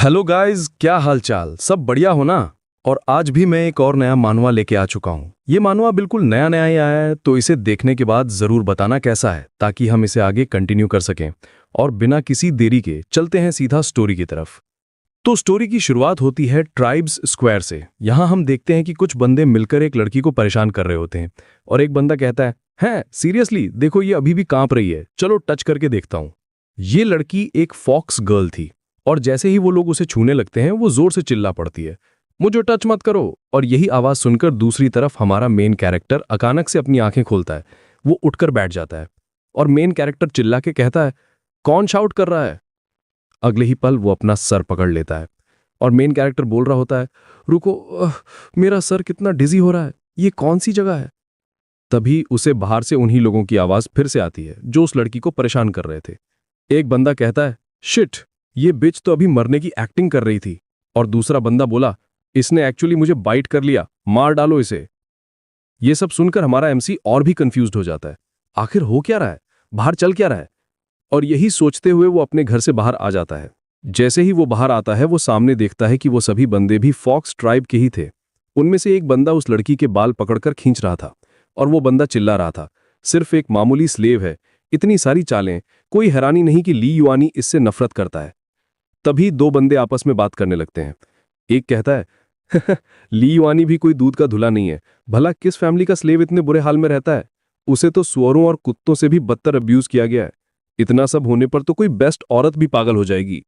Hello guys, क्या हालचाल? सब बढ़िया हो ना? और आज भी मैं एक और नया मानवा लेके आ चुका हूँ। ये मानवा बिल्कुल नया नया ही आया है, तो इसे देखने के बाद जरूर बताना कैसा है, ताकि हम इसे आगे कंटिन्यू कर सकें। और बिना किसी देरी के चलते हैं सीधा स्टोरी की तरफ। तो स्टोरी की शुरुआत होती है ट्राइब्स स्क्वायर से। यहाँ हम देखते हैं कि कुछ बंदे मिलकर एक लड़की को परेशान कर रहे होते हैं, और एक बंदा कहता है सीरियसली देखो, ये अभी भी कांप रही है, चलो टच करके देखता हूँ। ये लड़की एक फॉक्स गर्ल थी, और जैसे ही वो लोग उसे छूने लगते हैं वो जोर से चिल्ला पड़ती है, मुझे टच मत करो। और यही आवाज सुनकर दूसरी तरफ हमारा मेन कैरेक्टर अचानक से अपनी आंखें खोलता है। वो उठकर बैठ जाता है, और मेन कैरेक्टर चिल्ला के कहता है, कौन शाउट कर रहा है? अगले ही पल वो अपना सर पकड़ लेता है, और मेन कैरेक्टर बोल रहा होता है, रुको, मेरा सर कितना डिजी हो रहा है, ये कौन सी जगह है? तभी उसे बाहर से उन्हीं लोगों की आवाज फिर से आती है जो उस लड़की को परेशान कर रहे थे। एक बंदा कहता है, शिट, ये बिच तो अभी मरने की एक्टिंग कर रही थी। और दूसरा बंदा बोला, इसने एक्चुअली मुझे बाइट कर लिया, मार डालो इसे। ये सब सुनकर हमारा एमसी और भी कंफ्यूज्ड हो जाता है, आखिर हो क्या रहा है, बाहर चल क्या रहा है? और यही सोचते हुए वो अपने घर से बाहर आ जाता है। जैसे ही वो बाहर आता है वो सामने देखता है कि वो सभी बंदे भी फॉक्स ट्राइब के ही थे। उनमें से एक बंदा उस लड़की के बाल पकड़कर खींच रहा था, और वो बंदा चिल्ला रहा था, सिर्फ एक मामूली स्लेव है, इतनी सारी चालें, कोई हैरानी नहीं कि ली युआनी इससे नफरत करता है। तभी दो बंदे आपस में बात करने लगते हैं। एक कहता है, ली युआनी भी कोई दूध का धुला नहीं है, भला किस फैमिली का स्लेव इतने बुरे हाल में रहता है? उसे तो सुअरों और कुत्तों से भी बदतर अब्यूज किया गया है। इतना सब होने पर तो कोई बेस्ट औरत भी पागल हो जाएगी।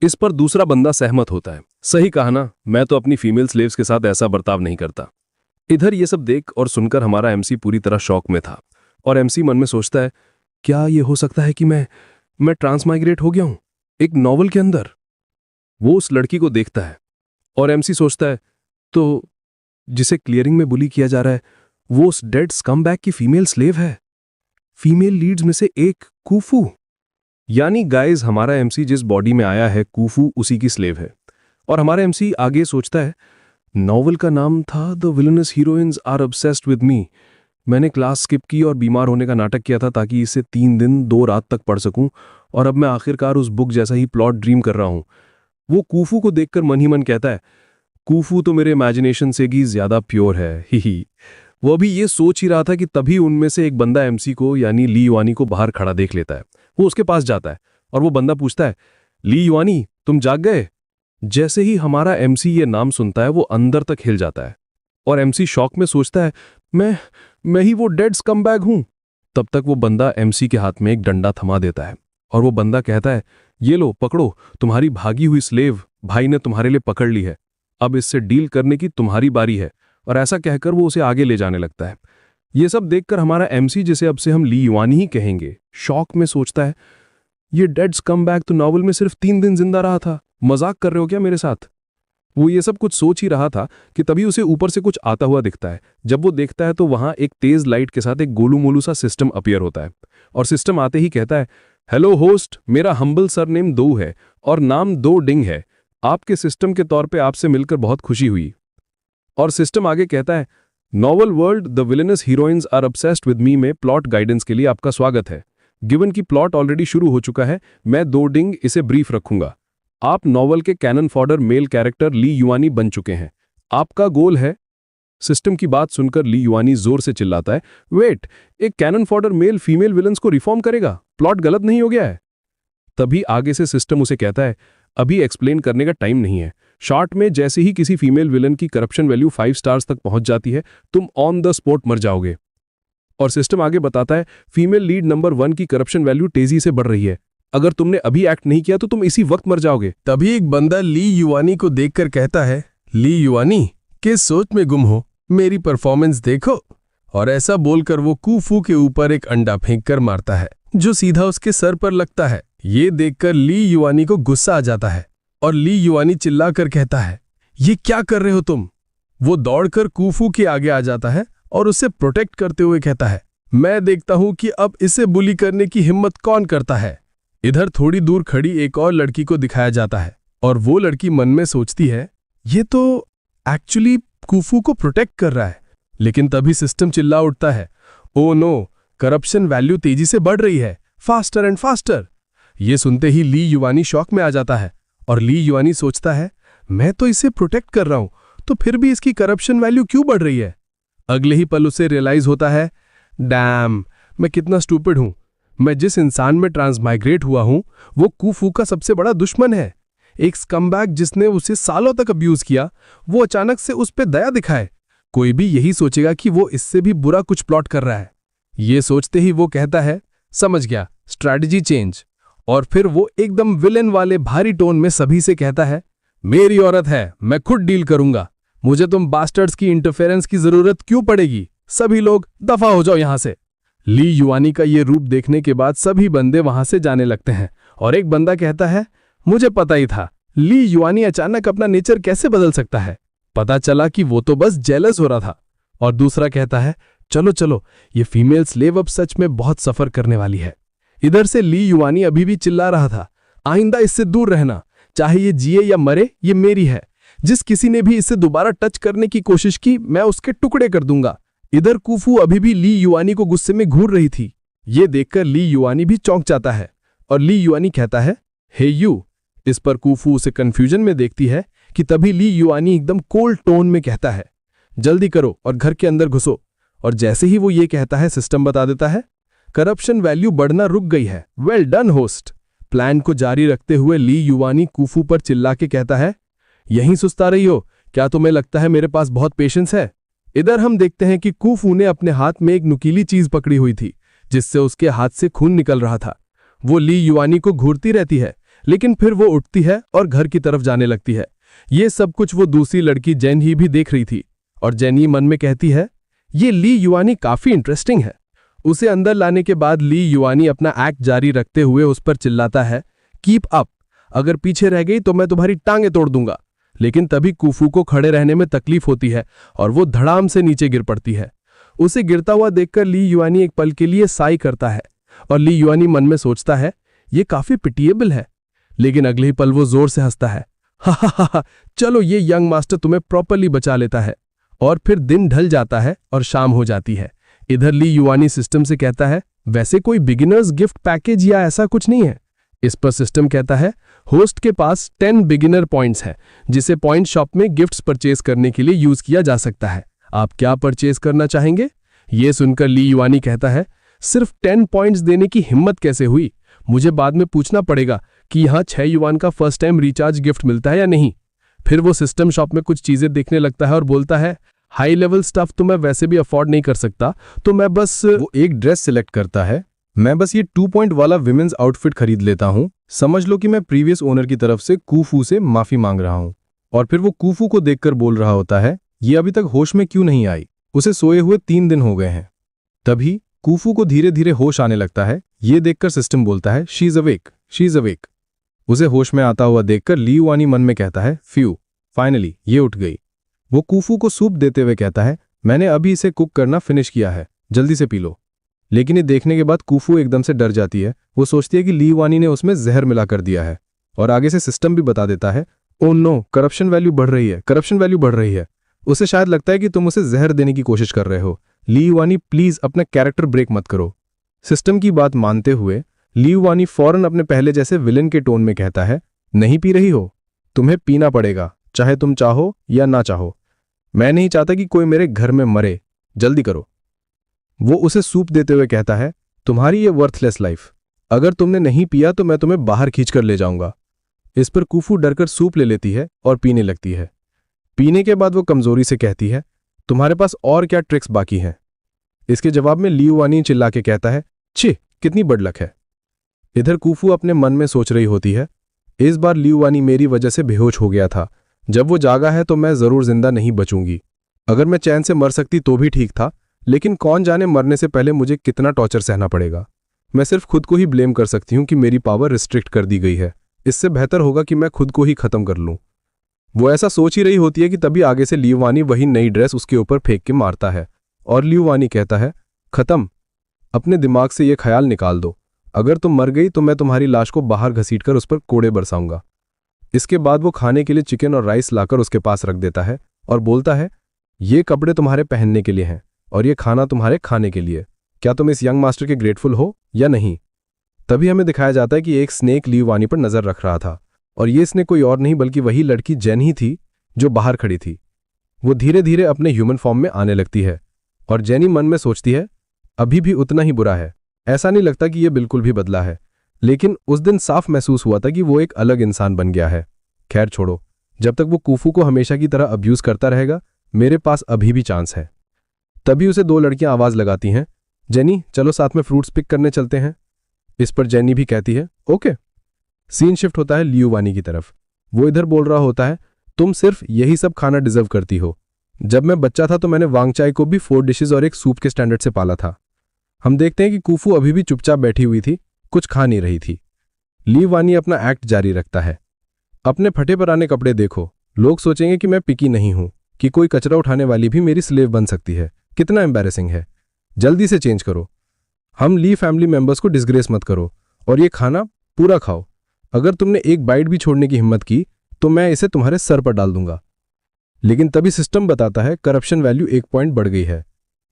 इस पर दूसरा बंदा सहमत होता है, सही कहा ना, मैं तो अपनी फीमेल स्लेव्स के साथ ऐसा बर्ताव नहीं करता। इधर ये सब देख और सुनकर हमारा एमसी पूरी तरह शॉक में था, और एमसी मन में सोचता है, क्या ये हो सकता है कि मैं ट्रांसमाइग्रेट हो गया हूं एक नॉवल के अंदर? वो उस लड़की को देखता है, और एमसी सोचता है, तो जिसे क्लियरिंग में बुली किया जा रहा है वो उस डेड स्कमबैग की फीमेल स्लेव है, फीमेल लीड्स में से एक, कूफू। यानी गाइस, हमारा एमसी जिस बॉडी में आया है कूफू उसी की स्लेव है। और हमारा एमसी आगे सोचता है, नॉवल का नाम था the villains heroines are obsessed with me. मैंने क्लास स्किप की और बीमार होने का नाटक किया था ताकि इसे 3 दिन 2 रात तक पढ़ सकूं, और अब मैं आखिरकार उस बुक जैसा ही प्लॉट ड्रीम कर रहा हूं। वो कूफू को देखकर मन ही मन कहता है, कूफू तो मेरे इमेजिनेशन से भी ज्यादा प्योर है, ही। वो भी ये सोच ही रहा था कि तभी उनमें से एक बंदा एमसी को यानी ली युआनी को बाहर खड़ा देख लेता है। वो उसके पास जाता है, और वो बंदा पूछता है, ली युआनी, तुम जाग गए? जैसे ही हमारा एमसी ये नाम सुनता है वो अंदर तक हिल जाता है, और एमसी शॉक में सोचता है, मैं ही वो डेड स्कमबैग हूं। तब तक वो बंदा एमसी के हाथ में एक डंडा थमा देता है, और वो बंदा कहता है, ये लो पकड़ो, तुम्हारी भागी हुई स्लेव भाई ने तुम्हारे लिए पकड़ ली है, अब इससे डील करने की तुम्हारी बारी है। और ऐसा कहकर वो उसे आगे ले जाने लगता है। ये सब देखकर हमारा एमसी, जिसे अब से हम ली युआनी ही कहेंगे, शॉक में सोचता है, ये डेड स्कमबैग तो नॉवल में सिर्फ 3 दिन जिंदा रहा था, मजाक कर रहे हो क्या मेरे साथ? वो ये सब कुछ सोच ही रहा था कि तभी उसे ऊपर से कुछ आता हुआ दिखता है। जब वो देखता है तो वहां एक तेज लाइट के साथ एक गोलू मोलू सा सिस्टम अपीयर होता है, और सिस्टम आते ही कहता है, हेलो होस्ट, मेरा हम्बल सरनेम दो है और नाम दो डिंग है। आपके सिस्टम के तौर पे आपसे मिलकर बहुत खुशी हुई। और सिस्टम आगे कहता है, novel world the villains heroines are obsessed with me में प्लॉट गाइडेंस के लिए आपका स्वागत है। गिवन की प्लॉट ऑलरेडी शुरू हो चुका है, मैं दो डिंग इसे ब्रीफ रखूंगा। आप नॉवल के कैनन फॉडर मेल कैरेक्टर ली युआनी बन चुके हैं। आपका गोल है। सिस्टम की बात सुनकर ली युआनी जोर से चिल्लाता है, वेट, एक cannon fodder male female villains को रिफॉर्म करेगा? प्लॉट गलत नहीं हो गया है? तभी आगे से सिस्टम उसे कहता है, अभी एक्सप्लेन करने का टाइम नहीं है। शॉर्ट में जैसे ही किसी फीमेल विलन की करप्शन वैल्यू 5 स्टार्स तक पहुंच जाती है, तुम ऑन द स्पॉट मर जाओगे। और सिस्टम आगे बताता है, फीमेल लीड नंबर 1 की करप्शन वैल्यू तेजी से बढ़ रही है, अगर तुमने अभी एक्ट नहीं किया तो तुम इसी वक्त मर जाओगे। तभी एक बंदा ली युआनी को देखकर कहता है, ली युआनी, किस सोच में गुम हो, मेरी परफॉर्मेंस देखो। और ऐसा बोलकर वो कूफू के ऊपर एक अंडा फेंककर मारता है, जो सीधा उसके सर पर लगता है। ये देखकर ली युआनी को गुस्सा आ जाता है, और ली युआनी चिल्लाकर कहता है, ये क्या कर रहे हो तुम? वो दौड़कर कूफू के आगे आ जाता है और उसे प्रोटेक्ट करते हुए कहता है, मैं देखता हूं कि अब इसे बुली करने की हिम्मत कौन करता है। इधर थोड़ी दूर खड़ी एक और लड़की को दिखाया जाता है, और वो लड़की मन में सोचती है, ये तो एक्चुअली कूफू को प्रोटेक्ट कर रहा है। लेकिन तभी सिस्टम चिल्ला उठता है, ओ नो, करप्शन वैल्यू तेजी से बढ़ रही है, फास्टर एंड फास्टर। ये सुनते ही ली युआनी शॉक में आ जाता है, और ली युआनी सोचता है, मैं तो इसे प्रोटेक्ट कर रहा हूं, तो फिर भी इसकी करप्शन वैल्यू क्यों बढ़ रही है। अगले ही पल उसे रियलाइज होता है, डैम, मैं कितना स्टूपिड हूं। मैं जिस इंसान में ट्रांसमाइग्रेट हुआ हूं वो कूफू का सबसे बड़ा दुश्मन है। एक स्कमबैग जिसने उसे सालों तक अब्यूज किया, वो अचानक से उस पे दया दिखाए। कोई भी यही सोचेगा कि वो इससे भी बुरा कुछ प्लॉट कर रहा है। ये सोचते ही वो कहता है, समझ गया, स्ट्रैटेजी चेंज। और फिर वो एकदम विलेन वाले भारी टोन में सभी से कहता है, मेरी औरत है, मैं खुद डील करूंगा। मुझे तुम बास्टर्ड्स की इंटरफेरेंस की जरूरत क्यों पड़ेगी। सभी लोग दफा हो जाओ यहां से। ली युआनी का ये रूप देखने के बाद सभी बंदे वहां से जाने लगते हैं और एक बंदा कहता है, मुझे पता ही था, ली युआनी अचानक अपना नेचर कैसे बदल सकता है। पता चला कि वो तो बस जेलस हो रहा था। और दूसरा कहता है, चलो चलो, ये फीमेल स्लेव अब सच में बहुत सफर करने वाली है। इधर से ली युआनी अभी भी चिल्ला रहा था, आइंदा इससे दूर रहना, चाहे ये जिए या मरे, ये मेरी है। जिस किसी ने भी इसे दोबारा टच करने की कोशिश की, मैं उसके टुकड़े कर दूंगा। इधर कूफू अभी भी ली युआनी को गुस्से में घूर रही थी। ये देखकर ली युआनी भी चौंक जाता है और ली युआनी कहता है, हे यू। इस पर कूफू उसे कंफ्यूजन में देखती है कि तभी ली युआनी एकदम कोल्ड टोन में कहता है, जल्दी करो और घर के अंदर घुसो। और जैसे ही वो ये कहता है, सिस्टम बता देता है, करप्शन वैल्यू बढ़ना रुक गई है। Well done host. प्लान को जारी रखते हुए ली युआनी कूफू पर चिल्ला के कहता है, यहीं सुस्ता रही हो, क्या तुम्हें लगता है मेरे पास बहुत पेशेंस है। इधर हम देखते हैं कि कूफू ने अपने हाथ में एक नुकीली चीज पकड़ी हुई थी जिससे उसके हाथ से खून निकल रहा था। वो ली युआनी को घूरती रहती है, लेकिन फिर वो उठती है और घर की तरफ जाने लगती है। ये सब कुछ वो दूसरी लड़की जेन ही भी देख रही थी और जेनी मन में कहती है, ये ली युआनी काफी इंटरेस्टिंग है। उसे अंदर लाने के बाद ली युआनी अपना एक्ट जारी रखते हुए उस पर चिल्लाता है, कीप अप, अगर पीछे रह गई तो मैं तुम्हारी टांगे तोड़ दूंगा। लेकिन तभी कूफू को खड़े रहने में तकलीफ होती है और वो धड़ाम से नीचे गिर पड़ती है। उसे गिरता हुआ देखकर ली युआनी एक पल के लिए साई करता है और ली युआनी मन में सोचता है, ये काफी पिटिएबल है। लेकिन अगले ही पल वो जोर से हंसता है, हा हा हा हा, चलो ये यंग मास्टर तुम्हें प्रॉपरली बचा लेता है। और फिर दिन ढल जाता है और शाम हो जाती है। इधर ली युआनी सिस्टम से कहता है, वैसे कोई बिगिनर्स गिफ्ट पैकेज या ऐसा कुछ नहीं है। इस पर सिस्टम कहता है, होस्ट के पास 10 बिगिनर पॉइंट्स हैं जिसे पॉइंट शॉप में गिफ्ट्स परचेज करने के लिए यूज किया जा सकता है। आप क्या परचेज करना चाहेंगे। ये सुनकर ली युआनी कहता है, सिर्फ 10 पॉइंट्स देने की हिम्मत कैसे हुई। मुझे बाद में पूछना पड़ेगा कि यहाँ 6 युआन का फर्स्ट टाइम रिचार्ज गिफ्ट मिलता है या नहीं। फिर वो सिस्टम शॉप में कुछ चीजें देखने लगता है और बोलता है, हाई लेवल स्टफ तो मैं वैसे भी अफोर्ड नहीं कर सकता, तो मैं बस वो एक ड्रेस सिलेक्ट करता है, मैं बस ये 2 पॉइंट वाला विमेंस आउटफिट खरीद लेता हूँ। समझ लो कि मैं प्रीवियस ओनर की तरफ से कूफू से माफी मांग रहा हूँ। और फिर वो कूफू को देखकर बोल रहा होता है, ये अभी तक होश में क्यों नहीं आई, उसे सोए हुए 3 दिन हो गए हैं। तभी कूफू को धीरे धीरे होश आने लगता है। ये देखकर सिस्टम बोलता है, she is awake, she is awake. उसे होश में आता हुआ देखकर ली युआनी मन में कहता है, फ्यू, फाइनली ये उठ गई। वो कूफू को सूप देते हुए कहता है, मैंने अभी इसे कुक करना फिनिश किया है, जल्दी से पी लो। लेकिन ये देखने के बाद कूफू एकदम से डर जाती है। वो सोचती है कि ली युआनी ने उसमें जहर मिला कर दिया है। और आगे से सिस्टम भी बता देता है, ओह नो, करप्शन वैल्यू बढ़ रही है, करप्शन वैल्यू बढ़ रही है। उसे शायद लगता है कि तुम उसे जहर देने की कोशिश कर रहे हो। ली युआनी प्लीज अपना कैरेक्टर ब्रेक मत करो। सिस्टम की बात मानते हुए ली युआनी फौरन अपने पहले जैसे विलेन के टोन में कहता है, नहीं पी रही हो, तुम्हें पीना पड़ेगा, चाहे तुम चाहो या ना चाहो। मैं नहीं चाहता कि कोई मेरे घर में मरे, जल्दी करो। वो उसे सूप देते हुए कहता है, तुम्हारी ये वर्थलेस लाइफ, अगर तुमने नहीं पिया तो मैं तुम्हें बाहर खींचकर ले जाऊंगा। इस पर कूफू डरकर सूप ले लेती है और पीने लगती है। पीने के बाद वो कमजोरी से कहती है, तुम्हारे पास और क्या ट्रिक्स बाकी हैं। इसके जवाब में ली युआनी चिल्ला के कहता है, छी, कितनी बड़लक है। इधर कूफू अपने मन में सोच रही होती है, इस बार ली युआनी मेरी वजह से बेहोश हो गया था। जब वो जागा है तो मैं जरूर जिंदा नहीं बचूंगी। अगर मैं चैन से मर सकती तो भी ठीक था, लेकिन कौन जाने मरने से पहले मुझे कितना टॉर्चर सहना पड़ेगा। मैं सिर्फ खुद को ही ब्लेम कर सकती हूँ कि मेरी पावर रिस्ट्रिक्ट कर दी गई है। इससे बेहतर होगा कि मैं खुद को ही खत्म कर लूं। वो ऐसा सोच ही रही होती है कि तभी आगे से ली युआनी वही नई ड्रेस उसके ऊपर फेंक के मारता है और ली युआनी कहता है, खत्म, अपने दिमाग से ये ख्याल निकाल दो, अगर तुम मर गई तो मैं तुम्हारी लाश को बाहर घसीटकर उस पर कोड़े बरसाऊंगा। इसके बाद वो खाने के लिए चिकन और राइस लाकर उसके पास रख देता है और बोलता है, ये कपड़े तुम्हारे पहनने के लिए हैं और ये खाना तुम्हारे खाने के लिए। क्या तुम इस यंग मास्टर के ग्रेटफुल हो या नहीं। तभी हमें दिखाया जाता है कि एक स्नेक ली युआनी पर नजर रख रहा था और ये इसने कोई और नहीं बल्कि वही लड़की जेन ही थी जो बाहर खड़ी थी। वो धीरे धीरे अपने ह्यूमन फॉर्म में आने लगती है और जेनी मन में सोचती है अभी भी उतना ही बुरा है। ऐसा नहीं लगता कि ये बिल्कुल भी बदला है, लेकिन उस दिन साफ महसूस हुआ था कि वो एक अलग इंसान बन गया है। खैर छोड़ो, जब तक वो कूफू को हमेशा की तरह अब्यूज करता रहेगा मेरे पास अभी भी चांस है। तभी उसे दो लड़कियां आवाज लगाती हैं, जेनी चलो साथ में फ्रूट्स पिक करने चलते हैं। इस पर जेनी भी कहती है ओके। सीन शिफ्ट होता है लियुवानी की तरफ। वो इधर बोल रहा होता है तुम सिर्फ यही सब खाना डिजर्व करती हो। जब मैं बच्चा था तो मैंने वांगचाई को भी 4 डिशेज और एक सूप के स्टैंडर्ड से पाला था। हम देखते हैं कि कूफू अभी भी चुपचाप बैठी हुई थी, कुछ खा नहीं रही थी। लियुवानी अपना एक्ट जारी रखता है। अपने फटे पुराने कपड़े देखो, लोग सोचेंगे कि मैं पिकी नहीं हूं, कि कोई कचरा उठाने वाली भी मेरी स्लेव बन सकती है। कितना एम्बैरेसिंग है। जल्दी से चेंज करो। हम ली फैमिली मेंबर्स को डिस्ग्रेस मत करो और ये खाना पूरा खाओ। अगर तुमने एक बाइट भी छोड़ने की हिम्मत की तो मैं इसे तुम्हारे सर पर डाल दूंगा। लेकिन तभी सिस्टम बताता है करप्शन वैल्यू 1 पॉइंट बढ़ गई है।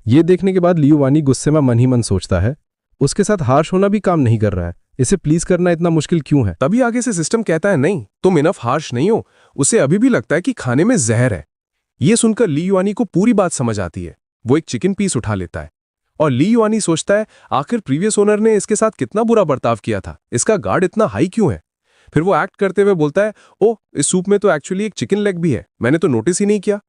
ये देखने के बाद लियुवानी गुस्से में मन ही मन सोचता है उसके साथ हार्श होना भी काम नहीं कर रहा है, इसे प्लीज करना इतना मुश्किल क्यों है। तभी आगे से सिस्टम कहता है नहीं, तुम इनफ हार्श नहीं हो। उसे अभी भी लगता है कि खाने में जहर है। ये सुनकर लियुवानी को पूरी बात समझ आती है। वो एक चिकन पीस उठा लेता है और लियुवानी सोचता है आखिर प्रीवियस ओनर ने इसके साथ कितना बुरा बर्ताव किया था, इसका गार्ड इतना हाई क्यों है। फिर वो एक्ट करते हुए बोलता है ओह इस सूप में तो एक्चुअली एक चिकन लेग भी है, मैंने तो नोटिस ही नहीं किया।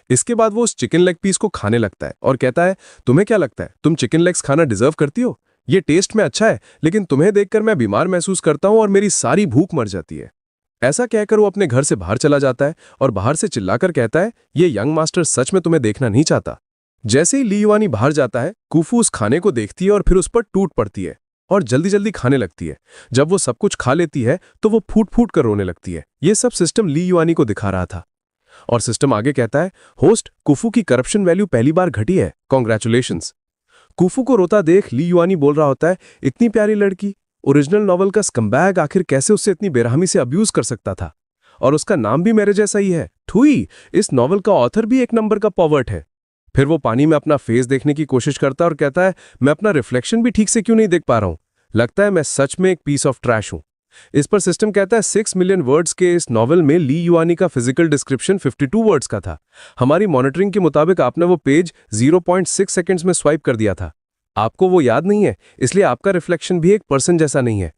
इसके बाद वो उस चिकन लेग पीस को खाने लगता है और कहता है तुम्हें क्या लगता है तुम चिकन लेग्स खाना डिजर्व करती हो। ये टेस्ट में अच्छा है लेकिन तुम्हें देखकर मैं बीमार महसूस करता हूं और मेरी सारी भूख मर जाती है। ऐसा कहकर वो अपने घर से बाहर चला जाता है और बाहर से चिल्लाकर कहता है ये यंग मास्टर सच में तुम्हें देखना नहीं चाहता। जैसे ही लियुवानी बाहर जाता है कूफू उस खाने को देखती है और फिर उस पर टूट पड़ती है और जल्दी जल्दी खाने लगती है। जब वो सब कुछ खा लेती है तो वो फूट फूट कर रोने लगती है। ये सब सिस्टम लियुवानी को दिखा रहा था और सिस्टम आगे कहता है होस्ट कूफू की करप्शन वैल्यू पहली बार घटी है, कॉन्ग्रेचुलेशंस। कूफू को रोता देख लियुवानी बोल रहा होता है इतनी प्यारी लड़की, ओरिजिनल नॉवल का स्कम्बैग आखिर कैसे उससे इतनी बेरहमी से अब्यूज कर सकता था। और उसका नाम भी मेरे जैसा ही है, ठुई। इस नॉवल का ऑथर भी एक नंबर का पॉवर्ट है। फिर वो पानी में अपना फेस देखने की कोशिश करता है और कहता है मैं अपना रिफ्लेक्शन भी ठीक से क्यों नहीं देख पा रहा हूं, लगता है मैं सच में एक पीस ऑफ ट्रैश हूं। इस पर सिस्टम कहता है 6 मिलियन वर्ड्स के इस नॉवल में लियुवानी का फिजिकल डिस्क्रिप्शन 52 वर्ड्स का था। हमारी मॉनिटरिंग के मुताबिक आपने वो पेज 0.6 सेकंड्स में स्वाइप कर दिया था। आपको वो याद नहीं है, इसलिए आपका रिफ्लेक्शन भी एक पर्सन जैसा नहीं है।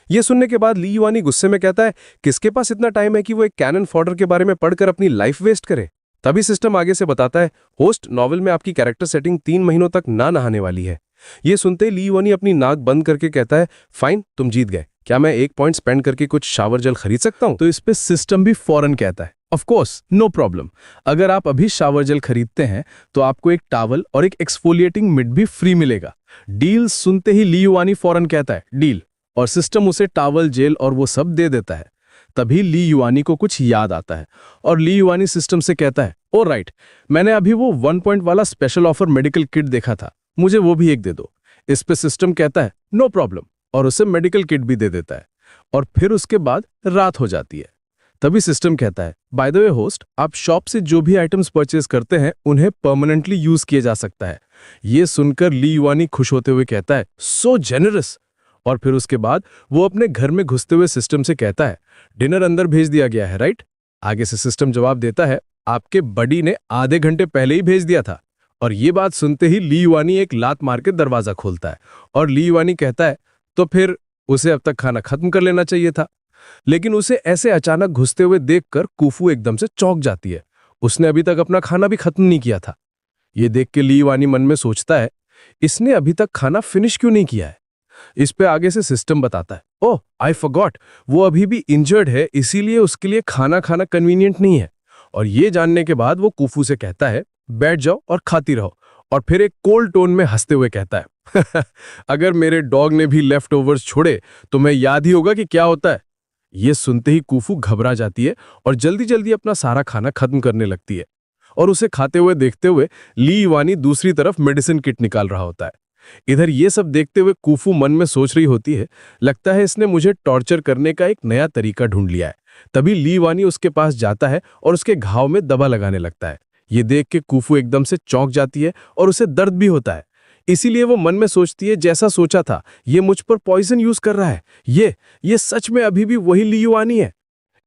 ये सुनने के बाद लियुवानी गुस्से में कहता है किसके पास इतना टाइम है कि वो एक कैनन फॉडर के बारे में पढ़कर अपनी लाइफ वेस्ट करे। तभी सिस्टम आगे से बताता है होस्ट नॉवल में आपकी कैरेक्टर सेटिंग 3 महीनों तक ना नहाने वाली है। ये सुनते ही लियुवानी अपनी नाक बंद करके कहता है फाइन तुम जीत गए, क्या मैं 1 पॉइंट स्पेंड करके कुछ शावर जेल खरीद सकता हूं। तो इस पे सिस्टम भी फौरन कहता है ऑफ कोर्स नो प्रॉब्लम, अगर आप अभी शावर जेल खरीदते हैं तो आपको एक टॉवल और एक एक्सफोलिएटिंग मिट भी फ्री मिलेगा। डील सुनते ही लियुवानी फौरन कहता है डील, और सिस्टम उसे टॉवल जेल और वो सब दे देता है। तभी लियुवानी को कुछ याद आता है और लियुवानी सिस्टम से कहता है ओ राइट, मैंने अभी वो 1 पॉइंट वाला स्पेशल ऑफर मेडिकल किट देखा था, मुझे वो भी एक दे दो। इस पे सिस्टम कहता है नो प्रॉब्लम और उसे मेडिकल किट भी दे देता है और फिर उसके बाद रात हो जाती है। तभी सिस्टम कहता है बाय द वे होस्ट, आप शॉप से जो भी आइटम्स परचेज करते हैं उन्हें परमानेंटली यूज किया जा सकता है। ये सुनकर लियुवानी खुश होते हुए कहता है सो जेनरस, और फिर उसके बाद वो अपने घर में घुसते हुए सिस्टम से कहता है डिनर अंदर भेज दिया गया है राइट। आगे से सिस्टम जवाब देता है आपके बडी ने आधे घंटे पहले ही भेज दिया था। और ये बात सुनते ही लियुवानी एक लात मार के दरवाजा खोलता है और लियुवानी कहता है तो फिर उसे अब तक खाना खत्म कर लेना चाहिए था। लेकिन उसे ऐसे अचानक घुसते हुए देखकर कूफू एकदम से चौंक जाती है। उसने अभी तक अपना खाना भी खत्म नहीं किया था। ये देख के लियुवानी मन में सोचता है इसने अभी तक खाना फिनिश क्यों नहीं किया है। इस पे आगे से सिस्टम बताता है ओह आई फॉरगॉट, वो अभी भी इंजर्ड है, इसीलिए उसके लिए खाना खाना कन्वीनियंट नहीं है। और ये जानने के बाद वो कूफू से कहता है बैठ जाओ और खाती रहो, और फिर एक कोल्ड टोन में हंसते हुए कहता है अगर मेरे डॉग ने भी लेफ्ट ओवर्स छोड़े तो मैं याद ही होगा कि क्या होता है। ये सुनते ही कूफू घबरा जाती है और जल्दी जल्दी अपना सारा खाना खत्म करने लगती है। और उसे खाते हुए देखते हुए लियुवानी दूसरी तरफ मेडिसिन किट निकाल रहा होता है। इधर ये सब देखते हुए कूफू मन में सोच रही होती है लगता है इसने मुझे टॉर्चर करने का एक नया तरीका ढूंढ लिया है। तभी लियुवानी उसके पास जाता है और उसके घाव में दवा लगाने लगता है। ये देख के कूफू एकदम से चौंक जाती है और उसे दर्द भी होता है। इसीलिए वो मन में सोचती है जैसा सोचा था ये मुझ पर पॉइजन यूज कर रहा है, ये सच में अभी भी वही लियुवानी है।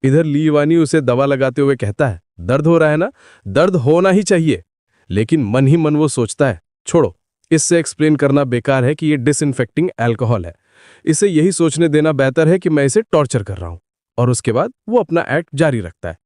इधर ली युआनी उसे दवा लगाते हुए कहता है, दर्द हो रहा है ना? दर्द होना ही चाहिए। लेकिन मन ही मन वो सोचता है, छोड़ो, इससे एक्सप्लेन करना बेकार है कि ये डिसइंफेक्टिंग अल्कोहल है। इसे यही सोचने देना बेहतर है कि मैं इसे टॉर्चर कर रहा हूं। और उसके बाद वो अपना एक्ट जारी रखता है।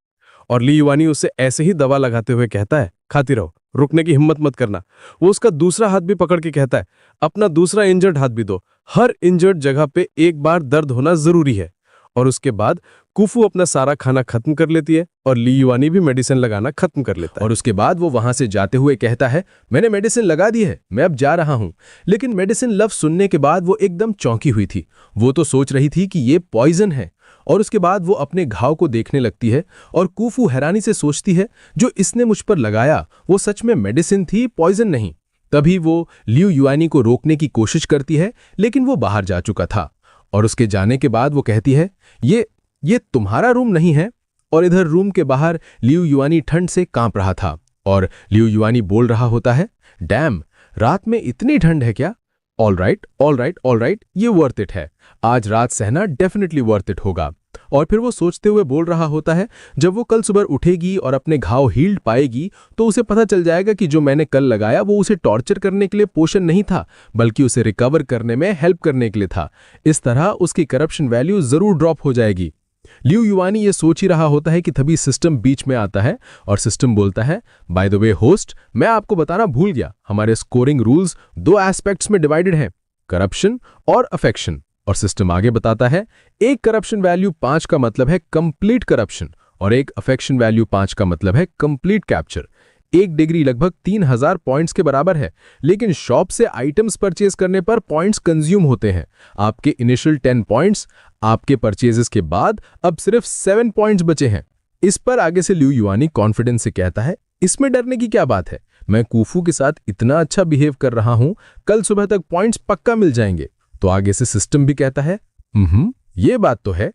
और ली युआनी उसे ऐसे ही दवा लगाते हुए कहता है, खाती रहो, रुकने की हिम्मत मत करना। वो उसका दूसरा हाथ भी पकड़ के कहता है, अपना दूसरा इंजर्ड हाथ भी दो। हर इंजर्ड जगह पे एक बार दर्द होना जरूरी है। और उसके बाद कुफू अपना सारा खाना खत्म कर लेती है और ली युआनी भी मेडिसिन लगाना खत्म कर लेता है। और उसके बाद वो वहां से जाते हुए कहता है, मैंने मेडिसिन लगा दी है, मैं अब जा रहा हूं। लेकिन मेडिसिन लफ्ज सुनने के बाद वो एकदम चौंकी हुई थी। वो तो सोच रही थी कि ये पॉइजन है। और उसके बाद वो अपने घाव को देखने लगती है और कुफू हैरानी से सोचती है, जो इसने मुझ पर लगाया वो सच में मेडिसिन थी, पॉइजन नहीं। तभी वो लियू युआनी को रोकने की कोशिश करती है, लेकिन वो बाहर जा चुका था। और उसके जाने के बाद वो कहती है, ये तुम्हारा रूम नहीं है। और इधर रूम के बाहर लियू युआनी ठंड से कांप रहा था और लियू युआनी बोल रहा होता है, डैम, रात में इतनी ठंड है क्या? ऑल राइट, ये वर्थ इट है। आज रात सहना डेफिनेटली वर्थ इट होगा। और फिर वो सोचते हुए बोल रहा होता है, जब वो कल सुबह उठेगी और अपने घाव हील्ड पाएगी तो उसे पता चल जाएगा कि जो मैंने कल लगाया वो उसे टॉर्चर करने के लिए पोषण नहीं था, बल्कि उसे रिकवर करने में हेल्प करने के लिए था। इस तरह उसकी करप्शन वैल्यू जरूर ड्रॉप हो जाएगी। लियू युआनी ये सोच ही रहा होता है कि तभी सिस्टम बीच में आता है और सिस्टम बोलता है, बाय द वे होस्ट, मैं आपको बताना भूल गया, हमारे स्कोरिंग रूल्स 2 एस्पेक्ट्स में डिवाइडेड हैं, करप्शन और अफेक्शन। और सिस्टम आगे बताता है, एक करप्शन वैल्यू 5 का मतलब है कंप्लीट करप्शन और एक अफेक्शन वैल्यू 5 का मतलब है कंप्लीट कैप्चर। 1 डिग्री लगभग 3000 पॉइंट्स के बराबर है, लेकिन शॉप से आइटम्स परचेज करने पर पॉइंट्स कंज्यूम होते हैं। आपके इनिशियल 10 पॉइंट्स, आपके परचेजेस के बाद अब सिर्फ 7 पॉइंट्स बचे हैं। इस पर आगे से लियू युआनी कॉन्फिडेंस से कहता है, इसमें डरने की क्या बात है, मैं कुफू के साथ इतना अच्छा बिहेव कर रहा हूं, कल सुबह तक पॉइंट्स पक्का मिल जाएंगे। तो आगे से सिस्टम भी कहता है, ये बात तो है।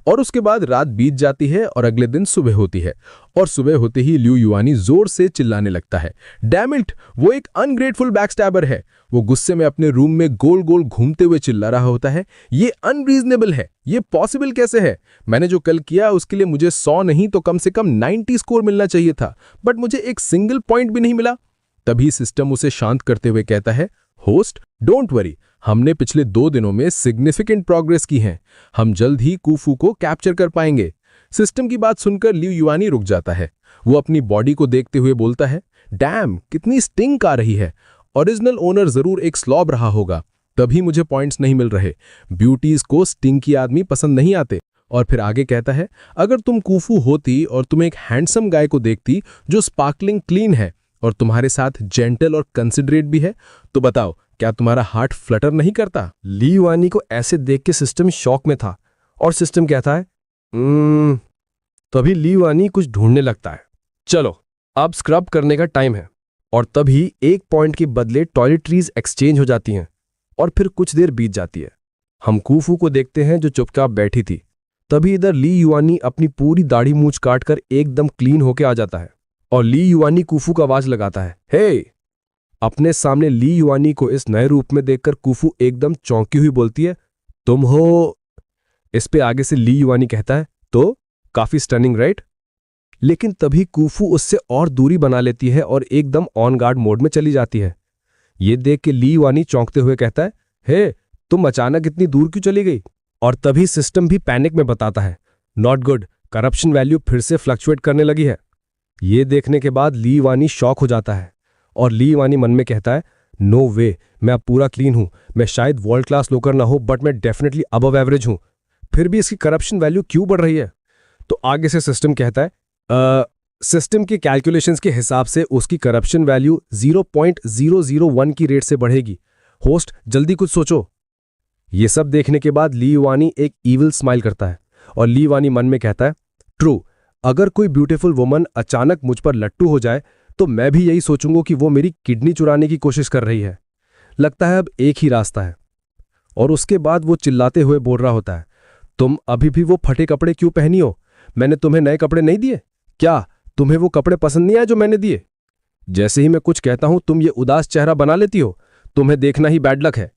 और उसके बाद रात बीत जाती है और अगले दिन सुबह होती है। और सुबह होते ही लियू युआनी जोर से चिल्लाने लगता है, डैम इट, वो एक अनग्रेटफुल बैकस्टैबर है। वो गुस्से में अपने रूम में गोल गोल घूमते हुए चिल्ला रहा होता है, ये अनरीजनेबल है, ये पॉसिबल कैसे है? मैंने जो कल किया उसके लिए मुझे 100 नहीं तो कम से कम 90 स्कोर मिलना चाहिए था, बट मुझे एक सिंगल पॉइंट भी नहीं मिला। तभी सिस्टम उसे शांत करते हुए कहता है, होस्ट, डोंट वरी, हमने पिछले 2 दिनों में सिग्निफिकेंट प्रोग्रेस की है, हम जल्द ही कुफू को कैप्चर कर पाएंगे। सिस्टम की बात सुनकर लियू युआनी रुक जाता है। वो अपनी बॉडी को देखते हुए बोलता है, डैम, कितनी स्टिंक आ रही है। ओरिजिनल ओनर जरूर एक स्लॉब रहा होगा, तभी मुझे पॉइंट्स नहीं मिल रहे। ब्यूटीज को स्टिंकी आदमी पसंद नहीं आते। और फिर आगे कहता है, अगर तुम कुफू होती और तुम एक हैंडसम गाय को देखती जो स्पार्कलिंग क्लीन है और तुम्हारे साथ जेंटल और कंसिडरेट भी है, तो बताओ, क्या तुम्हारा हार्ट फ्लटर नहीं करता? ली युआनी को ऐसे देख के सिस्टम शॉक में था और सिस्टम कहता है, तभी ली युआनी कुछ ढूंढने लगता है। चलो, अब स्क्रब करने का टाइम है। और तभी 1 पॉइंट के बदले टॉयलेटरीज एक्सचेंज हो जाती हैं और फिर कुछ देर बीत जाती है। हम कुफू को देखते हैं जो चुपचाप बैठी थी। तभी इधर ली युआनी अपनी पूरी दाढ़ी मूंछ काटकर एकदम क्लीन होके आ जाता है और ली युआनी कुफू का आवाज लगाता है, हे! अपने सामने ली युआनी को इस नए रूप में देखकर कुफू एकदम चौंकी हुई बोलती है, तुम हो? इस पे आगे से ली युआनी कहता है, तो काफी स्टनिंग राइट? लेकिन तभी कुफू उससे और दूरी बना लेती है और एकदम ऑन गार्ड मोड में चली जाती है। ये देख के ली युआनी चौंकते हुए कहता है, हे, तुम अचानक इतनी दूर क्यों चली गई? और तभी सिस्टम भी पैनिक में बताता है, नॉट गुड, करप्शन वैल्यू फिर से फ्लक्चुएट करने लगी है। ये देखने के बाद ली युआनी शॉक हो जाता है और ली युआनी मन में कहता है, नो वे, मैं अब पूरा क्लीन हूं। मैं शायद वर्ल्ड क्लास लोकर ना हो, बट मैं डेफिनेटली अबव एवरेज हूं। फिर भी इसकी करप्शन वैल्यू क्यों बढ़ रही है? तो आगे से सिस्टम कहता है, सिस्टम के कैलकुलेशंस के हिसाब से उसकी करप्शन वैल्यू 0.001 की रेट से बढ़ेगी। होस्ट, जल्दी कुछ सोचो। ये सब देखने के बाद ली युआनी एक ईविल स्माइल करता है और ली युआनी मन में कहता है, ट्रू, अगर कोई ब्यूटीफुल वुमन अचानक मुझ पर लट्टू हो जाए तो मैं भी यही सोचूंगा कि वो मेरी किडनी चुराने की कोशिश कर रही है। लगता है अब एक ही रास्ता है। और उसके बाद वो चिल्लाते हुए बोल रहा होता है, तुम अभी भी वो फटे कपड़े क्यों पहनी हो? मैंने तुम्हें नए कपड़े नहीं दिए क्या? तुम्हें वो कपड़े पसंद नहीं आए जो मैंने दिए? जैसे ही मैं कुछ कहता हूं तुम ये उदास चेहरा बना लेती हो। तुम्हें देखना ही बैड लक है।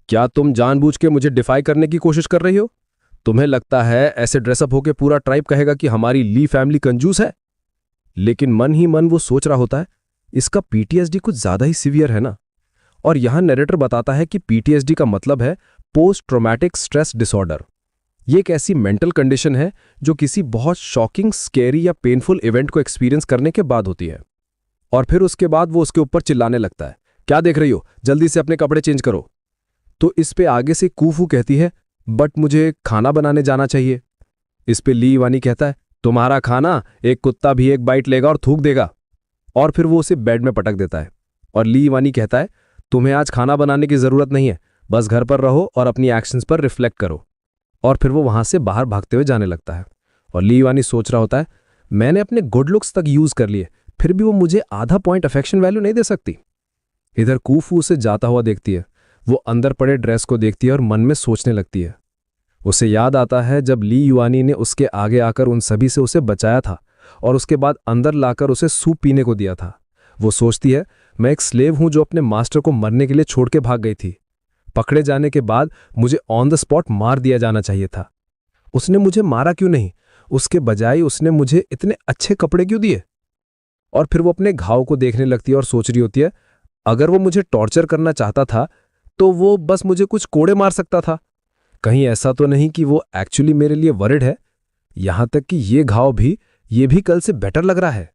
क्या तुम जानबूझ के मुझे डिफाई करने की कोशिश कर रही हो? तुम्हें लगता है ऐसे ड्रेसअप होके पूरा ट्राइब कहेगा कि हमारी ली फैमिली कंजूस है? लेकिन मन ही मन वो सोच रहा होता है, इसका पीटीएसडी कुछ ज्यादा ही सीवियर है ना। और यहां नरेटर बताता है कि पीटीएसडी का मतलब है पोस्ट ट्रॉमेटिक स्ट्रेस डिसऑर्डर। ये एक ऐसी मेंटल कंडीशन है जो किसी बहुत शॉकिंग, स्केरी या पेनफुल इवेंट को एक्सपीरियंस करने के बाद होती है। और फिर उसके बाद वो उसके ऊपर चिल्लाने लगता है, क्या देख रही हो, जल्दी से अपने कपड़े चेंज करो। तो इस पे आगे से कूफू कहती है, बट मुझे खाना बनाने जाना चाहिए। इस पे ली युआनी कहता है, तुम्हारा खाना एक कुत्ता भी एक बाइट लेगा और थूक देगा। और फिर वो उसे बेड में पटक देता है। और ली युआनी कहता है, तुम्हें आज खाना बनाने की जरूरत नहीं है, बस घर पर रहो और अपनी एक्शंस पर रिफ्लेक्ट करो। और फिर वो वहां से बाहर भागते हुए जाने लगता है। और ली युआनी सोच रहा होता है, मैंने अपने गुड लुक्स तक यूज कर लिए, फिर भी वो मुझे आधा पॉइंट अफेक्शन वैल्यू नहीं दे सकती। इधर कूफू उसे जाता हुआ देखती है। वो अंदर पड़े ड्रेस को देखती है और मन में सोचने लगती है। उसे याद आता है जब ली युआनी ने उसके आगे आकर उन सभी से उसे बचाया था और उसके बाद अंदर लाकर उसे सूप पीने को दिया था। वो सोचती है, मैं एक स्लेव हूं जो अपने मास्टर को मरने के लिए छोड़ के भाग गई थी। पकड़े जाने के बाद मुझे ऑन द स्पॉट मार दिया जाना चाहिए था। उसने मुझे मारा क्यों नहीं? उसके बजाय उसने मुझे इतने अच्छे कपड़े क्यों दिए? और फिर वो अपने घाव को देखने लगती है और सोच रही होती है, अगर वो मुझे टॉर्चर करना चाहता था तो वो बस मुझे कुछ कोड़े मार सकता था। कहीं ऐसा तो नहीं कि वो एक्चुअली मेरे लिए वरिड है? यहां तक कि ये घाव ये भी कल से बेटर लग रहा है।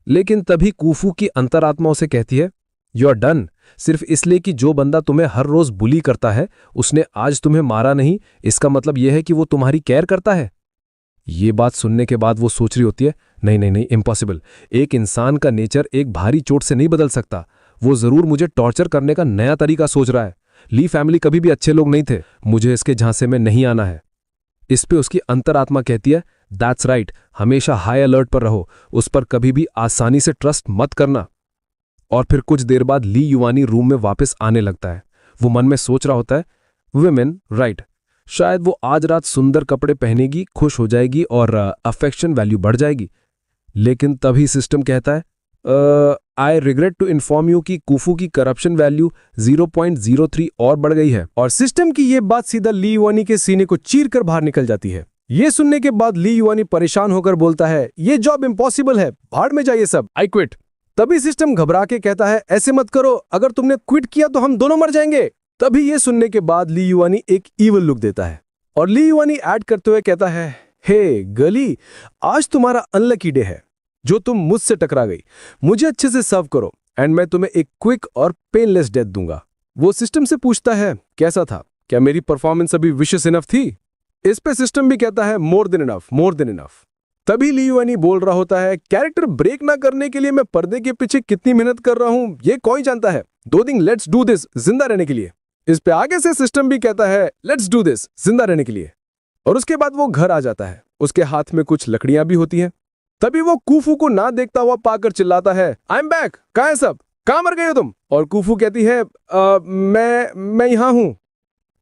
लेकिन तभी कूफू की अंतरात्मा उसे कहती है, यू आर डन, सिर्फ इसलिए कि जो बंदा तुम्हें हर रोज बुली करता है उसने आज तुम्हें मारा नहीं, इसका मतलब यह है कि वो तुम्हारी केयर करता है। ये बात सुनने के बाद वो सोच रही होती है, नहीं नहीं नहीं, इम्पॉसिबल। एक इंसान का नेचर एक भारी चोट से नहीं बदल सकता। वो जरूर मुझे टॉर्चर करने का नया तरीका सोच रहा है। ली फैमिली कभी भी अच्छे लोग नहीं थे, मुझे इसके झांसे में नहीं आना है। इस पे उसकी अंतरात्मा कहती है, दैट्स राइट, हमेशा हाई अलर्ट पर रहो, उस पर कभी भी आसानी से ट्रस्ट मत करना। और फिर कुछ देर बाद ली युआनी रूम में वापस आने लगता है। वो मन में सोच रहा होता है, वुमेन राइट, शायद वो आज रात सुंदर कपड़े पहनेगी, खुश हो जाएगी और अफेक्शन वैल्यू बढ़ जाएगी। लेकिन तभी सिस्टम कहता है, I regret to inform you कि कूफू की करप्शन वैल्यू 0.03 और बढ़ गई है। और सिस्टम की ये बात सीधा ली युआनी के सीने को चीर कर बाहर निकल जाती है। ये सुनने के बाद ली युआनी परेशान होकर बोलता है, ये जॉब इम्पॉसिबल है, भाड़ में जाइए सब, आई क्विट। तभी सिस्टम घबरा के कहता है, ऐसे मत करो, अगर तुमने क्विट किया तो हम दोनों मर जाएंगे। तभी ये सुनने के बाद ली युआनी एक ईवल लुक देता है और ली युआनी ऐड करते हुए कहता है, हे गली, आज तुम्हारा अनलकी डे है जो तुम मुझसे टकरा गई। मुझे अच्छे से सर्व करो एंड मैं तुम्हें एक क्विक और पेनलेस डेथ दूंगा। वो सिस्टम से पूछता है, कैसा था, क्या मेरी परफॉर्मेंस अभी विशेष इनफ थी? इस पे सिस्टम भी कहता है, more than enough, more than enough. तभी ली युआनी बोल रहा होता है, कैरेक्टर ब्रेक ना करने के लिए मैं पर्दे के पीछे कितनी मेहनत कर रहा हूं ये कोई जानता है। 2 दिन लेट्स डू दिस जिंदा रहने के लिए। इस पे आगे से सिस्टम भी कहता है, लेट्स डू दिस जिंदा रहने के लिए। और उसके बाद वो घर आ जाता है। उसके हाथ में कुछ लकड़ियां भी होती हैं। तभी वो कूफू को ना देखता हुआ पाकर चिल्लाता है, आई एम बैक, कहां है सब, कहां मर गए हो तुम? और कूफू कहती है, मैं यहां हूं।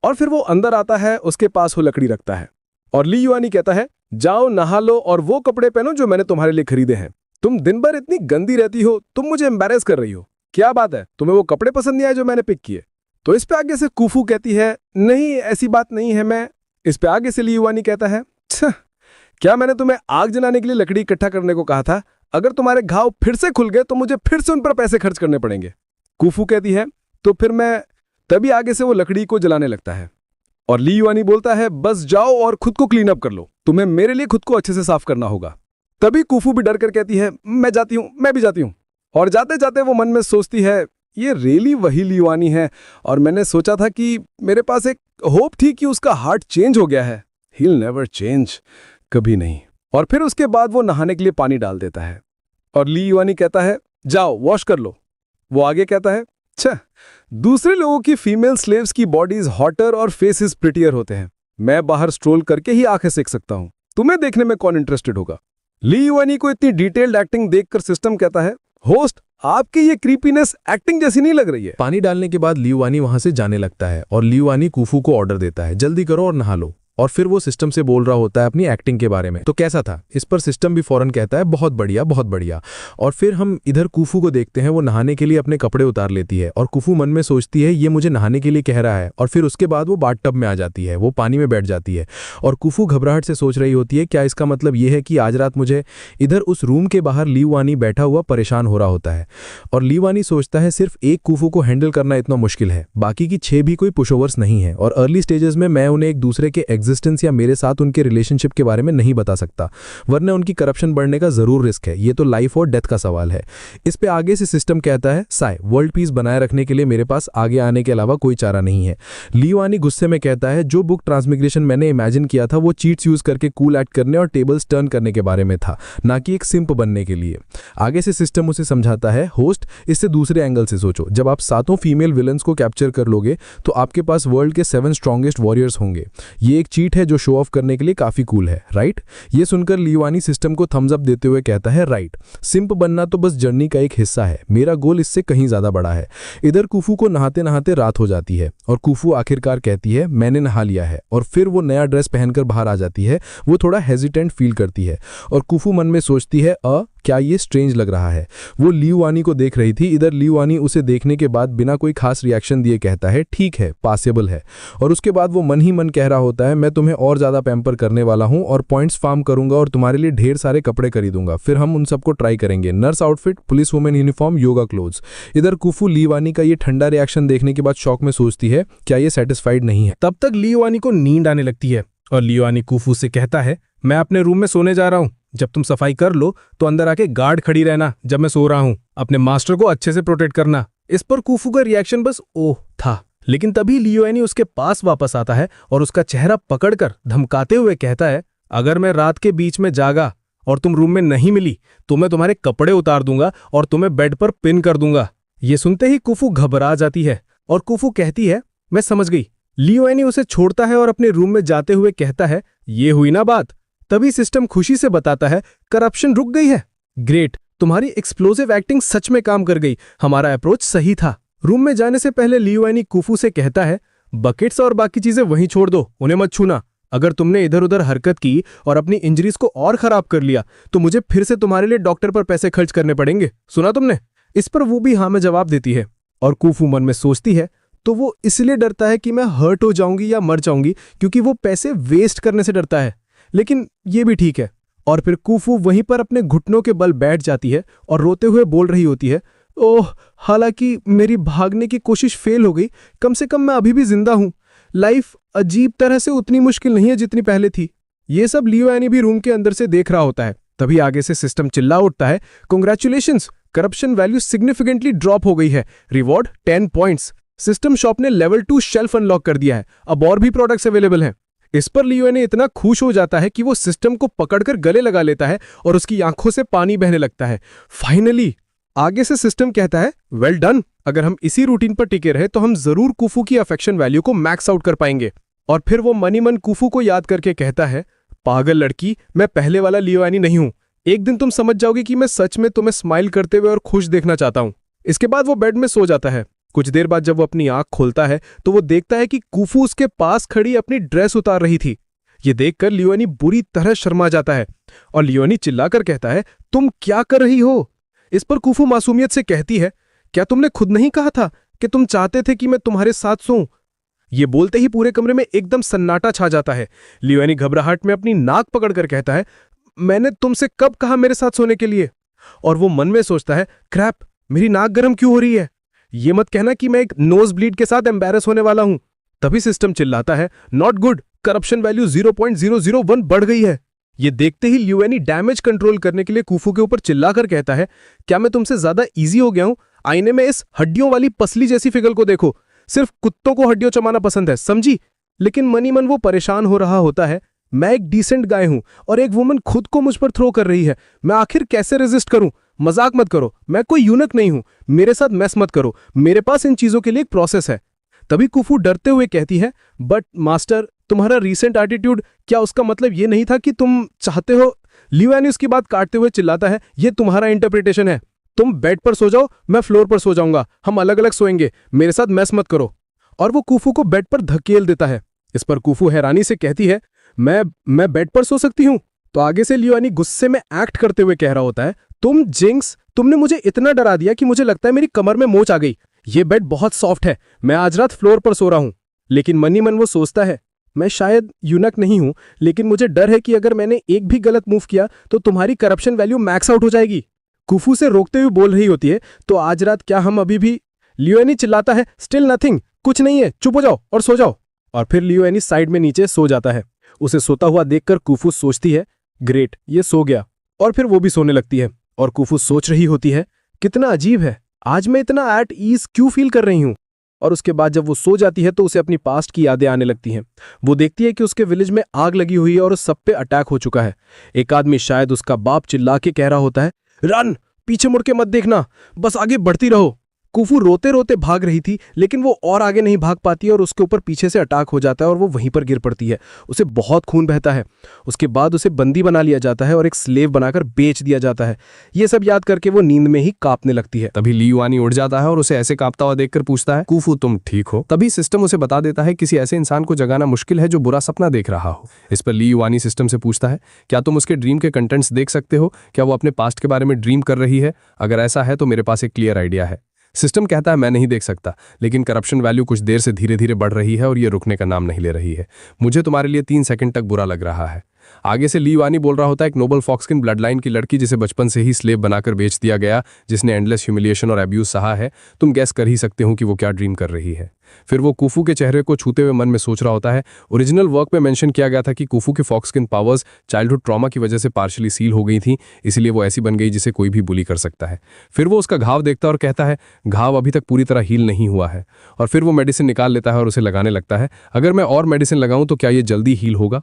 और फिर वो अंदर आता है, उसके पास वो लकड़ी रखता है और ली युआनी कहता है, जाओ नहा लो और वो कपड़े पहनो जो मैंने तुम्हारे लिए खरीदे हैं। तुम दिन भर इतनी गंदी रहती हो, तुम मुझे एम्बैरेस कर रही हो। क्या बात है, तुम्हें वो कपड़े पसंद नहीं आए जो मैंने पिक किए? तो इस पे आगे से कूफू कहती है, नहीं ऐसी बात नहीं है, मैं। इस पे आगे से ली युआनी कहता है, क्या मैंने तुम्हें आग जलाने के लिए लकड़ी इकट्ठा करने को कहा था? अगर तुम्हारे घाव फिर से खुल गए तो मुझे फिर से उन पर पैसे खर्च करने पड़ेंगे। कूफू कहती है, तो फिर मैं। तभी आगे से वो लकड़ी को जलाने लगता है और ली युआनी बोलता है, बस जाओ और खुद को क्लीन अप कर लो, तुम्हें मेरे लिए खुद को अच्छे से साफ करना होगा। तभी कूफू भी डर कर कहती है, मैं जाती हूं, मैं भी जाती हूं। और जाते जाते वो मन में सोचती है, ये रियली वही ली युआनी है और मैंने सोचा था कि मेरे पास एक होप थी कि उसका हार्ट चेंज हो गया है। ही विल नेवर चेंज, कभी नहीं। और फिर उसके बाद वो नहाने के लिए पानी डाल देता है और ली युआनी कहता है, जाओ वॉश कर लो। वो आगे कहता है, अच्छा, दूसरे लोगों की फीमेल स्लेव्स की बॉडीज हॉटर और फेसेस प्रिटियर होते हैं, मैं बाहर स्ट्रोल करके ही आंखें सेक सकता हूं, तुम्हें देखने में कौन इंटरेस्टेड होगा? ली युआनी को इतनी डिटेल्ड एक्टिंग देखकर सिस्टम कहता है, होस्ट, आपकी ये क्रीपीनेस एक्टिंग जैसी नहीं लग रही है। पानी डालने के बाद ली युआनी वहां से जाने लगता है और ली युआनी कूफू को ऑर्डर देता है, जल्दी करो और नहा लो। और फिर वो सिस्टम से बोल रहा होता है अपनी एक्टिंग के बारे में। तो कैसा था? इस पर सिस्टम भी फौरन कहता है बहुत बढ़िया, बहुत बढ़िया। और फिर हम इधर कुफू को देखते हैं, वो नहाने के लिए अपने कपड़े उतार लेती है और कुफू मन में सोचती है ये मुझे नहाने के लिए कह रहा है। और फिर उसके बाद वो बाथटब में आ जाती है, वो पानी में बैठ जाती है और कुफू घबराहट से सोच रही होती है क्या इसका मतलब ये है कि आज रात मुझे। इधर उस रूम के बाहर लीवानी बैठा हुआ परेशान हो रहा होता है और लीवानी सोचता है सिर्फ एक कुफू को हैंडल करना इतना मुश्किल है, बाकी की 6 भी कोई पुशओवर्स नहीं है और अर्ली स्टेजेस में मैं उन्हें एक दूसरे के एग्जिस्टेंस या मेरे साथ उनके रिलेशनशिप के बारे में नहीं बता सकता, वरना उनकी करप्शन बढ़ने का जरूर रिस्क है। ये तो लाइफ और डेथ का सवाल है। इस पे आगे से सिस्टम कहता है साय, वर्ल्ड पीस बनाए रखने के लिए मेरे पास आगे आने के अलावा कोई चारा नहीं है। लीवानी गुस्से में कहता है जो बुक ट्रांसमिग्रेशन मैंने इमेजिन किया था वो चीट्स यूज करके कूल एक्ट करने और टेबल्स टर्न करने के बारे में था, ना कि एक सिंप बनने के लिए। आगे से सिस्टम उसे समझाता है होस्ट, इससे दूसरे एंगल से सोचो, जब आप 7 फीमेल विलन्स को कैप्चर कर लोगे तो आपके पास वर्ल्ड के 7 स्ट्रॉन्गेस्ट वॉरियर्स होंगे। ये एक चीट है जो शो ऑफ करने के लिए काफी कूल है, राइट? ये सुनकर लीवानी सिस्टम को थम्स अप देते हुए कहता है राइट, सिंप बनना तो बस जर्नी का एक हिस्सा है, मेरा गोल इससे कहीं ज्यादा बड़ा है। इधर कुफू को नहाते नहाते रात हो जाती है और कुफू आखिरकार कहती है मैंने नहा लिया है और फिर वो नया ड्रेस पहनकर बाहर आ जाती है। वो थोड़ा हेजिटेंट फील करती है और कुफू मन में सोचती है क्या ये स्ट्रेंज लग रहा है। वो लीवानी को देख रही थी। इधर लीवानी उसे देखने के बाद बिना कोई खास रिएक्शन दिए कहता है ठीक है, पासेबल है। और उसके बाद वो मन ही मन कह रहा होता है मैं तुम्हें और ज्यादा पैम्पर करने वाला हूं और पॉइंट्स फार्म करूंगा और तुम्हारे लिए ढेर सारे कपड़े खरीदूंगा, फिर हम उन सबको ट्राई करेंगे, nurse outfit, police women uniform, yoga clothes. इधर कुफू लीवानी का ये ठंडा रिएक्शन देखने के बाद शौक में सोचती है क्या ये सेटिस्फाइड नहीं है। तब तक लीवानी को नींद आने लगती है और लीवानी कुफू से कहता है मैं अपने रूम में सोने जा रहा हूं, जब तुम सफाई कर लो तो अंदर आके गार्ड खड़ी रहना जब मैं सो रहा हूं, अपने मास्टर को अच्छे से प्रोटेक्ट करना। इस पर कुफू का रिएक्शन बस ओह था, लेकिन तभी लीवानी उसके पास वापस आता है और उसका चेहरा पकड़कर धमकाते हुए कहता है अगर मैं रात के बीच में जागा और तुम रूम में नहीं मिली तो मैं तुम्हारे कपड़े उतार दूंगा और तुम्हें बेड पर पिन कर दूंगा। ये सुनते ही कुफू घबरा जाती है और कुफू कहती है मैं समझ गई। लीवानी उसे छोड़ता है और अपने रूम में जाते हुए कहता है ये हुई ना बात। तभी सिस्टम खुशी से बताता है करप्शन रुक गई है। ग्रेट, तुम्हारी एक्सप्लोसिव एक्टिंग सच में काम कर गई, हमारा अप्रोच सही था। रूम में जाने से पहले लीवानी कुफू से कहता है बकेट्स और बाकी चीजें वहीं छोड़ दो, उन्हें मत छूना। अगर तुमने इधर उधर हरकत की और अपनी इंजरीज को और खराब कर लिया तो मुझे फिर से तुम्हारे लिए डॉक्टर पर पैसे खर्च करने पड़ेंगे, सुना तुमने? इस पर वो भी हाँ में जवाब देती है और कुफू मन में सोचती है तो वो इसलिए डरता है कि मैं हर्ट हो जाऊंगी या मर जाऊंगी, क्योंकि वो पैसे वेस्ट करने से डरता है। लेकिन ये भी ठीक है। और फिर कुफू वहीं पर अपने घुटनों के बल बैठ जाती है और रोते हुए बोल रही होती है ओह, हालांकि मेरी भागने की कोशिश फेल हो गई, कम से कम मैं अभी भी जिंदा हूं। लाइफ अजीब तरह से उतनी मुश्किल नहीं है जितनी पहले थी। ये सब लीवानी भी रूम के अंदर से देख रहा होता है। तभी आगे से सिस्टम चिल्ला उठता है congratulations, corruption value significantly drop हो गई है, रिवॉर्ड 10 पॉइंट्स। सिस्टम शॉप ने लेवल 2 शेल्फ अनलॉक कर दिया है, अब और भी प्रोडक्ट्स अवेलेबल हैं। इस पर लीवानी इतना खुश हो जाता है कि वो सिस्टम को पकड़कर गले लगा लेता है और उसकी आंखों से पानी बहने लगता है। फाइनली। आगे से सिस्टम कहता है वेल डन, अगर हम इसी रूटीन पर टिके रहे तो हम जरूर कुफू की अफेक्शन वैल्यू को मैक्स आउट कर पाएंगे। और फिर वो मनी मन कुफू को याद करके कहता है पागल लड़की, मैं पहले वाला लीवानी नहीं हूं, एक दिन तुम समझ जाओगी कि मैं सच में तुम्हें स्माइल करते हुए और खुश देखना चाहता हूं। इसके बाद वो बेड में सो जाता है। कुछ देर बाद जब वो अपनी आंख खोलता है तो वो देखता है कि कुफू उसके पास खड़ी अपनी ड्रेस उतार रही थी। ये देखकर लीवानी बुरी तरह शर्मा जाता है और लीवानी चिल्लाकर कहता है तुम क्या कर रही हो? इस पर कुफू मासूमियत से कहती है क्या तुमने खुद नहीं कहा था कि तुम चाहते थे कि मैं तुम्हारे साथ सोऊं? ये बोलते ही पूरे कमरे में एकदम सन्नाटा छा जाता है। लीवानी घबराहट में अपनी नाक पकड़कर कहता है मैंने तुमसे कब कहा मेरे साथ सोने के लिए? और वो मन में सोचता है क्रैप, मेरी नाक गर्म क्यों हो रही है? ये मत कहना कि मैं एक नोज ब्लीड के साथ एम्बैरस होने वाला हूं। तभी सिस्टम चिल्लाता है नॉट गुड, करप्शन वैल्यू 0.001 बढ़ गई है। ये देखते ही लीवानी डैमेज कंट्रोल करने के लिए कुफू के ऊपर चिल्लाकर कहता है क्या मैं तुमसे ज्यादा इजी हो गया हूं? आईने में इस हड्डियों वाली पसली जैसी फिगर को देखो, सिर्फ कुत्तों को हड्डियों चबाना पसंद है, समझी? लेकिन मनी मन वो परेशान हो रहा होता है। मैं एक डिसेंट गाय हूं और एक वुमन खुद को मुझ पर थ्रो कर रही है, मैं आखिर कैसे रेजिस्ट करूं? मजाक मत करो, मैं कोई यूनक नहीं हूं, मेरे साथ मैस मत करो, मेरे पास इन चीजों के लिए एक प्रोसेस है। तभी कुफू डरते हुए कहती है बट मास्टर, तुम्हारा रीसेंट एटीट्यूड, क्या उसका मतलब ये नहीं था कि तुम चाहते हो? लीवानी उसकी बात काटते हुए चिल्लाता है ये तुम्हारा इंटरप्रिटेशन है, तुम बेड पर सो जाओ, मैं फ्लोर पर सो जाऊंगा, हम अलग अलग सोएंगे, मेरे साथ मैस मत करो। और वो कुफू को बेड पर धकेल देता है। इस पर कुफू हैरानी से कहती है मैं बेड पर सो सकती हूँ। तो आगे से लियोनी गुस्से में एक्ट करते हुए कह रहा होता है, तुम जिंक्स, तुमने मुझे इतना डरा दिया कि मुझे लगता है मेरी कमर में मोच आ गई। ये बेड बहुत सॉफ्ट है, मैं आज रात फ्लोर पर सो रहा हूं। लेकिन मन ही मन वो सोचता है, मैं शायद यूनक नहीं हूं, लेकिन मुझे डर है कि अगर मैंने एक भी गलत मूव किया तो तुम्हारी करप्शन वैल्यू मैक्स आउट हो जाएगी। कुफू से रोकते हुए बोल रही होती है, तो आज रात क्या हम अभी भी। लियोनी चिल्लाता है, स्टिल नथिंग, कुछ नहीं है, चुप हो जाओ और सो जाओ। और फिर लियोनी साइड में नीचे सो जाता है। उसे सोता हुआ देखकर कुफू सोचती है, ग्रेट, ये सो गया। और फिर वो भी सोने लगती है। और कुफू सोच रही होती है, कितना अजीब है, आज मैं इतना एट ईज क्यों फील कर रही हूं। और उसके बाद जब वो सो जाती है तो उसे अपनी पास्ट की यादें आने लगती हैं। वो देखती है कि उसके विलेज में आग लगी हुई है और उस सब पे अटैक हो चुका है। एक आदमी, शायद उसका बाप, चिल्ला के कह रहा होता है, रन, पीछे मुड़ के मत देखना, बस आगे बढ़ती रहो। कुफू रोते रोते भाग रही थी, लेकिन वो और आगे नहीं भाग पाती और उसके ऊपर पीछे से अटैक हो जाता है और वो वहीं पर गिर पड़ती है। उसे बहुत खून बहता है। उसके बाद उसे बंदी बना लिया जाता है और एक स्लेव बनाकर बेच दिया जाता है। ये सब याद करके वो नींद में ही कांपने लगती है। तभी ली युआनी उड़ जाता है और उसे ऐसे कांपता हुआ देखकर पूछता है, कुफू तुम ठीक हो? तभी सिस्टम उसे बता देता है किसी ऐसे इंसान को जगाना मुश्किल है जो बुरा सपना देख रहा हो। इस पर ली युआनी सिस्टम से पूछता है, क्या तुम उसके ड्रीम के कंटेंट्स देख सकते हो? क्या वो अपने पास्ट के बारे में ड्रीम कर रही है? अगर ऐसा है तो मेरे पास एक क्लियर आइडिया है। सिस्टम कहता है, मैं नहीं देख सकता, लेकिन करप्शन वैल्यू कुछ देर से धीरे धीरे बढ़ रही है और ये रुकने का नाम नहीं ले रही है। मुझे तुम्हारे लिए 3 सेकंड तक बुरा लग रहा है। आगे से ली युआनी बोल रहा होता है, एक नोबल फॉक्सकिन ब्लड लाइन की लड़की जिसे बचपन से ही स्लेव बनाकर बेच दिया गया, जिसने एंडलेस ह्यूमिलिएशन और अब्यूज सहा है। तुम गैस कर ही सकते हो कि वो क्या ड्रीम कर रही है। फिर वो कुफू के चेहरे को छूते हुए मन में सोच रहा होता है, ओरिजिनल वर्क में मेंशन किया गया था कि कुफू के फॉक्सकिन पावर्स चाइल्डहुड ट्रॉमा की वजह से पार्शियली सील हो गई थी, इसलिए वो ऐसी बन गई जिसे कोई भी बुली कर सकता है। फिर वो उसका घाव देखता है और कहता है, घाव अभी तक पूरी तरह हील नहीं हुआ है। और फिर वो मेडिसिन निकाल लेता है और उसे लगाने लगता है। अगर मैं और मेडिसिन लगाऊं तो क्या ये जल्दी हील होगा?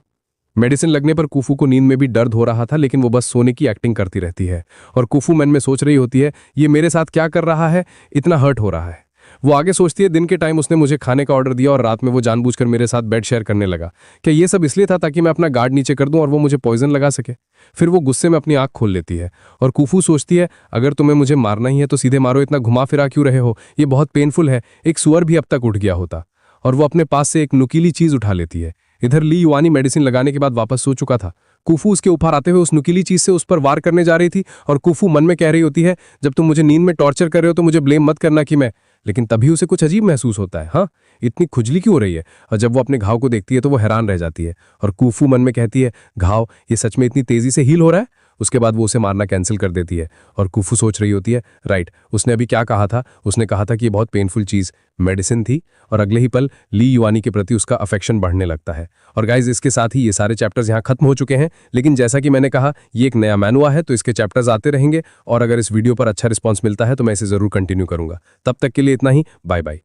मेडिसिन लगने पर कुफू को नींद में भी दर्द हो रहा था, लेकिन वो बस सोने की एक्टिंग करती रहती है। और कुफू मन में सोच रही होती है, ये मेरे साथ क्या कर रहा है, इतना हर्ट हो रहा है। वो आगे सोचती है, दिन के टाइम उसने मुझे खाने का ऑर्डर दिया और रात में वो जानबूझकर मेरे साथ बेड शेयर करने लगा। क्या ये सब इसलिए था ताकि मैं अपना गार्ड नीचे कर दूं और वो मुझे पॉइजन लगा सके? फिर वो गुस्से में अपनी आंख खोल लेती है। और कुफू सोचती है, अगर तुम्हें मुझे मारना ही है तो सीधे मारो, इतना घुमा फिरा क्यों रहे हो, ये बहुत पेनफुल है। एक सुअर भी अब तक उठ गया होता। और वो अपने पास से एक नुकीली चीज उठा लेती है। इधर ली युआनी मेडिसिन लगाने के बाद वापस सो चुका था। कुफू उसके ऊपर आते हुए उस नुकीली चीज से उस पर वार करने जा रही थी और कुफू मन में कह रही होती है, जब तुम मुझे नींद में टॉर्चर कर रहे हो तो मुझे ब्लेम मत करना कि मैं। लेकिन तभी उसे कुछ अजीब महसूस होता है, हाँ, इतनी खुजली क्यों हो रही है? और जब वो अपने घाव को देखती है तो वो हैरान रह जाती है। और कुफू मन में कहती है, घाव ये सच में इतनी तेजी से हील हो रहा है? उसके बाद वो उसे मारना कैंसिल कर देती है। और कुफू सोच रही होती है, राइट, उसने अभी क्या कहा था? उसने कहा था कि ये बहुत पेनफुल चीज मेडिसिन थी। और अगले ही पल ली युआनी के प्रति उसका अफेक्शन बढ़ने लगता है। और गाइज, इसके साथ ही ये सारे चैप्टर्स यहाँ खत्म हो चुके हैं। लेकिन जैसा कि मैंने कहा, ये एक नया मैनुआ है तो इसके चैप्टर्स आते रहेंगे। और अगर इस वीडियो पर अच्छा रिस्पॉन्स मिलता है तो मैं इसे जरूर कंटिन्यू करूंगा। तब तक के लिए इतना ही, बाय बाय।